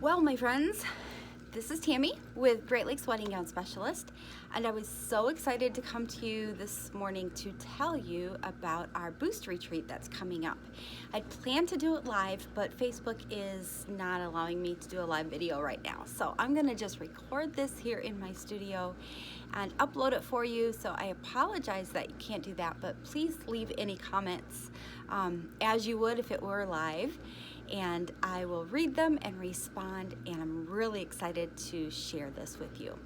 Well, my friends, this is Tammy with Great Lakes Wedding Gown Specialist, and I was so excited to come to you this morning to tell you about our Boost Retreat that's coming up. I'd planned to do it live, but Facebook is not allowing me to do a live video right now, so I'm going to just record this here in my studio and upload it for you. So I apologize that you can't do that, but please leave any comments as you would if it were live, and I will read them and respond, and I'm really excited to share this with you.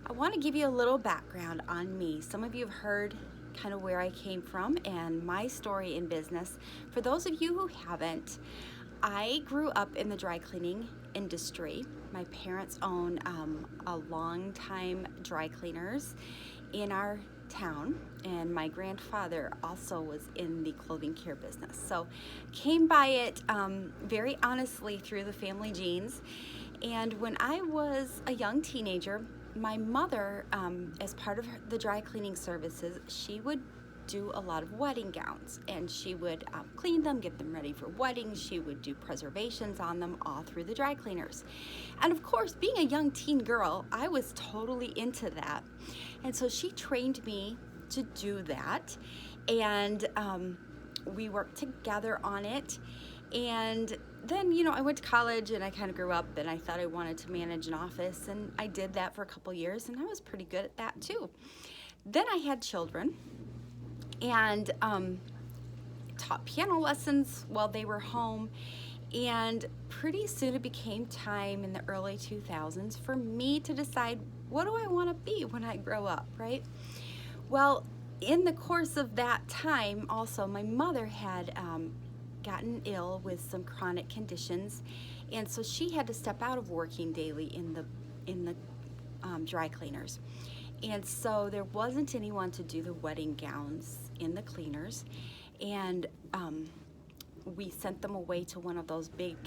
I want to give you a little background on me. Some of you have heard kind of where I came from and my story in business. For those of you who haven't, I grew up in the dry cleaning industry. My parents own a long time dry cleaners in our town, and my grandfather also was in the clothing care business. So came by it very honestly through the family genes. And when I was a young teenager, my mother, as part of the dry cleaning services, she would do a lot of wedding gowns, and she would clean them, get them ready for weddings. She would do preservations on them all through the dry cleaners. And of course, being a young teen girl, I was totally into that. And so she trained me to do that, and we worked together on it. And then, I went to college and I kind of grew up, and I thought I wanted to manage an office, and I did that for a couple years, and I was pretty good at that too. Then I had children, and taught piano lessons while they were home, and pretty soon it became time in the early 2000s for me to decide, what do I want to be when I grow up, right? Well, in the course of that time also, my mother had gotten ill with some chronic conditions, and so she had to step out of working daily in the dry cleaners. And so there wasn't anyone to do the wedding gowns in the cleaners, and we sent them away to one of those big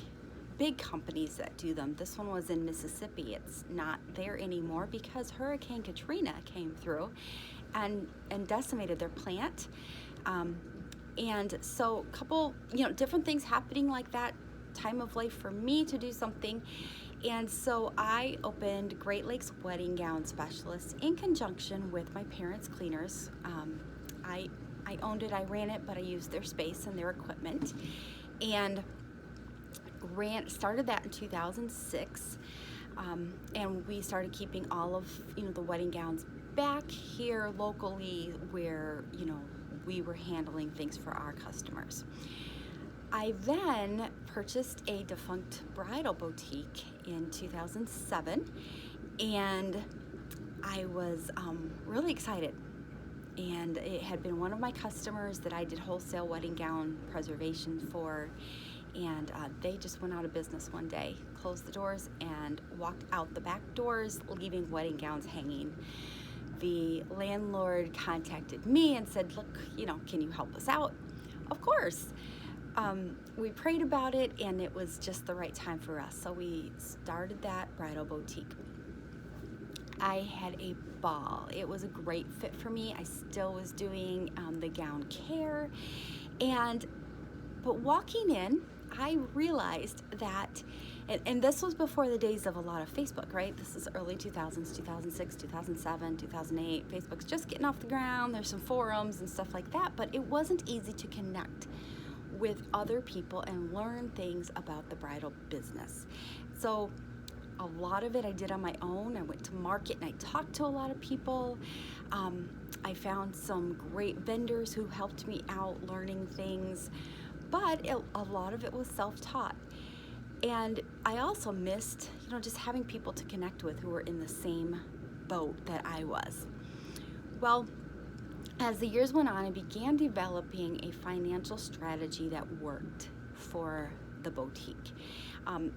companies that do them. This one was in Mississippi. It's not there anymore because Hurricane Katrina came through and decimated their plant. And so a couple, different things happening like that time of life for me to do something. And so I opened Great Lakes Wedding Gown Specialist in conjunction with my parents' cleaners. I owned it, I ran it, but I used their space and their equipment, and started that in 2006. And we started keeping all of the wedding gowns back here locally, where we were handling things for our customers. I then purchased a defunct bridal boutique in 2007, and I was really excited. And it had been one of my customers that I did wholesale wedding gown preservation for, and they just went out of business one day, closed the doors, and walked out the back doors, leaving wedding gowns hanging. The landlord contacted me and said, look, can you help us out? Of course. We prayed about it, and it was just the right time for us. So we started that bridal boutique. I had a ball. It was a great fit for me. I still was doing the gown care. But walking in, I realized that, and this was before the days of a lot of Facebook, right? This is early 2000s, 2006, 2007, 2008. Facebook's just getting off the ground. There's some forums and stuff like that, but it wasn't easy to connect with other people and learn things about the bridal business. So a lot of it I did on my own. I went to market and I talked to a lot of people. I found some great vendors who helped me out learning things, but a lot of it was self-taught. And I also missed, just having people to connect with who were in the same boat that I was. Well, as the years went on, I began developing a financial strategy that worked for the boutique,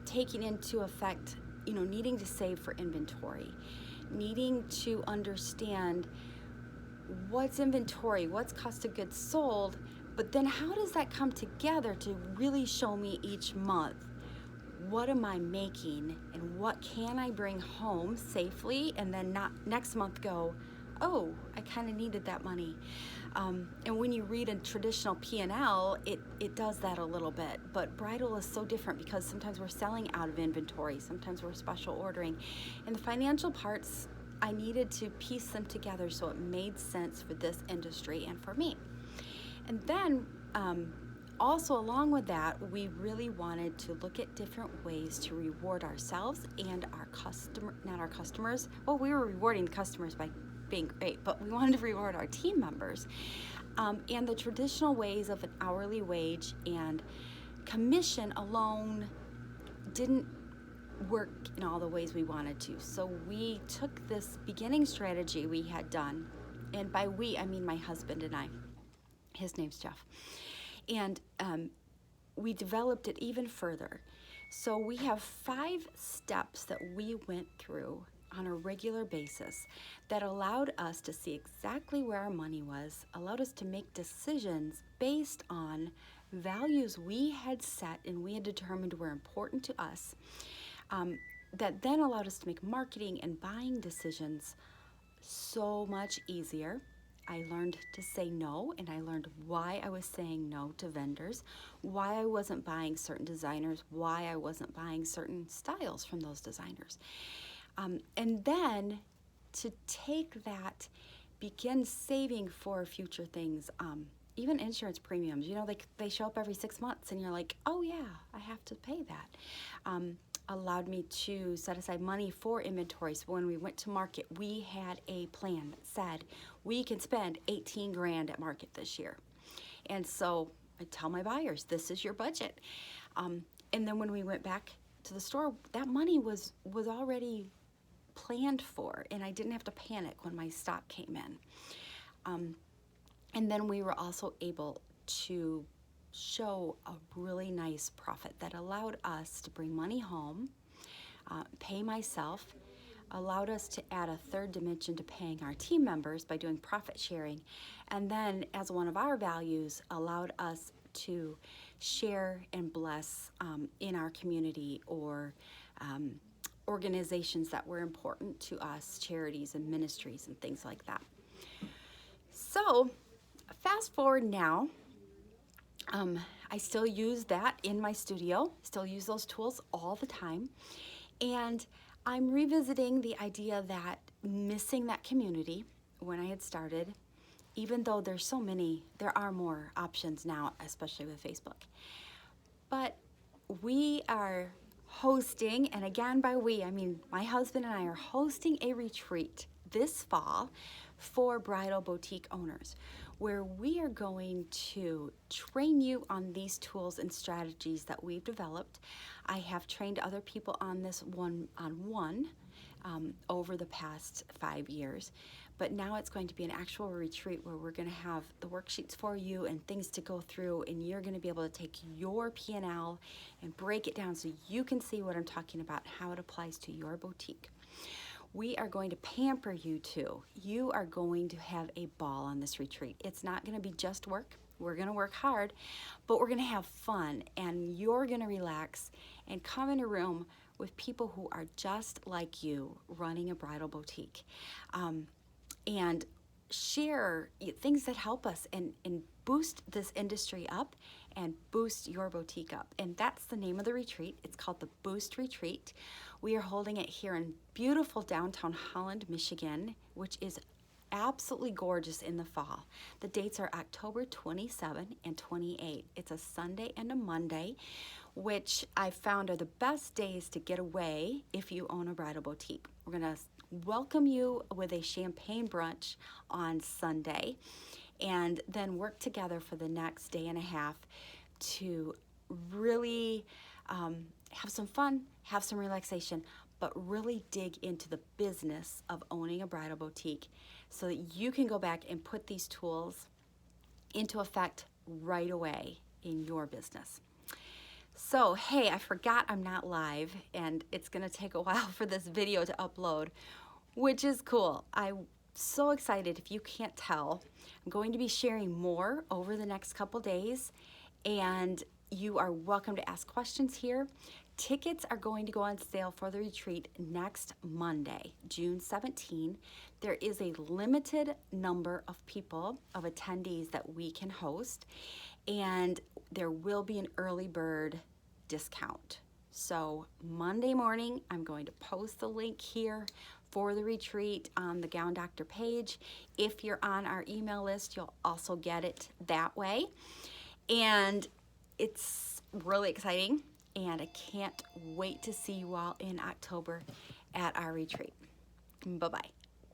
taking into effect, needing to save for inventory, needing to understand what's inventory, what's cost of goods sold, but then how does that come together to really show me each month, what am I making and what can I bring home safely, and then not next month go, oh, I kind of needed that money. And when you read a traditional P&L, it does that a little bit. But bridal is so different because sometimes we're selling out of inventory, sometimes we're special ordering. And the financial parts, I needed to piece them together so it made sense for this industry and for me. And then also along with that, we really wanted to look at different ways to reward ourselves and our not our customers. Well, we were rewarding the customers by being great, but we wanted to reward our team members. And the traditional ways of an hourly wage and commission alone didn't work in all the ways we wanted to. So we took this beginning strategy we had done, and by we, I mean my husband and I. His name's Jeff. And we developed it even further. So we have 5 steps that we went through on a regular basis that allowed us to see exactly where our money was, allowed us to make decisions based on values we had set and we had determined were important to us, that then allowed us to make marketing and buying decisions so much easier. I learned to say no, and I learned why I was saying no to vendors, why I wasn't buying certain designers, why I wasn't buying certain styles from those designers. And then to take that, begin saving for future things, even insurance premiums. You know, they show up every 6 months, and you're like, oh yeah, I have to pay that. Allowed me to set aside money for inventory. So when we went to market, we had a plan that said we can spend 18 grand at market this year. And so I tell my buyers, this is your budget. And then when we went back to the store, that money was already planned for, and I didn't have to panic when my stock came in. And then we were also able to show a really nice profit that allowed us to bring money home, pay myself, allowed us to add a third dimension to paying our team members by doing profit sharing, and then as one of our values, allowed us to share and bless in our community or organizations that were important to us, charities and ministries and things like that. So fast forward now, I still use that in my studio, still use those tools all the time. And I'm revisiting the idea that missing that community when I had started, even though there's so many, there are more options now, especially with Facebook. But we are hosting, and again by we, I mean my husband and I are hosting a retreat this fall for bridal boutique owners, where we are going to train you on these tools and strategies that we've developed. I have trained other people on this one-on-one over the past 5 years, but now it's going to be an actual retreat where we're going to have the worksheets for you and things to go through, and you're going to be able to take your P&L and break it down so you can see what I'm talking about, how it applies to your boutique. We are going to pamper you too. You are going to have a ball on this retreat. It's not going to be just work. We're going to work hard, but we're going to have fun, and you're going to relax and come in a room with people who are just like you running a bridal boutique, and share things that help us and boost this industry up and boost your boutique up. And that's the name of the retreat. It's called the Boost Retreat. We are holding it here in beautiful downtown Holland, Michigan, which is absolutely gorgeous in the fall. The dates are October 27 and 28. It's a Sunday and a Monday, which I found are the best days to get away if you own a bridal boutique. We're going to welcome you with a champagne brunch on Sunday, and then work together for the next day and a half to really have some fun, have some relaxation, but really dig into the business of owning a bridal boutique so that you can go back and put these tools into effect right away in your business. So, hey, I forgot I'm not live, and it's going to take a while for this video to upload, which is cool. I'm so excited. If you can't tell, I'm going to be sharing more over the next couple days, and You are welcome to ask questions here. Tickets are going to go on sale for the retreat next Monday, June 17. There is a limited number of people, of attendees that we can host, and there will be an early bird discount. So Monday morning, I'm going to post the link here for the retreat on the Gown Doctor page. If you're on our email list, you'll also get it that way. And it's really exciting, and I can't wait to see you all in October at our retreat. Bye-bye.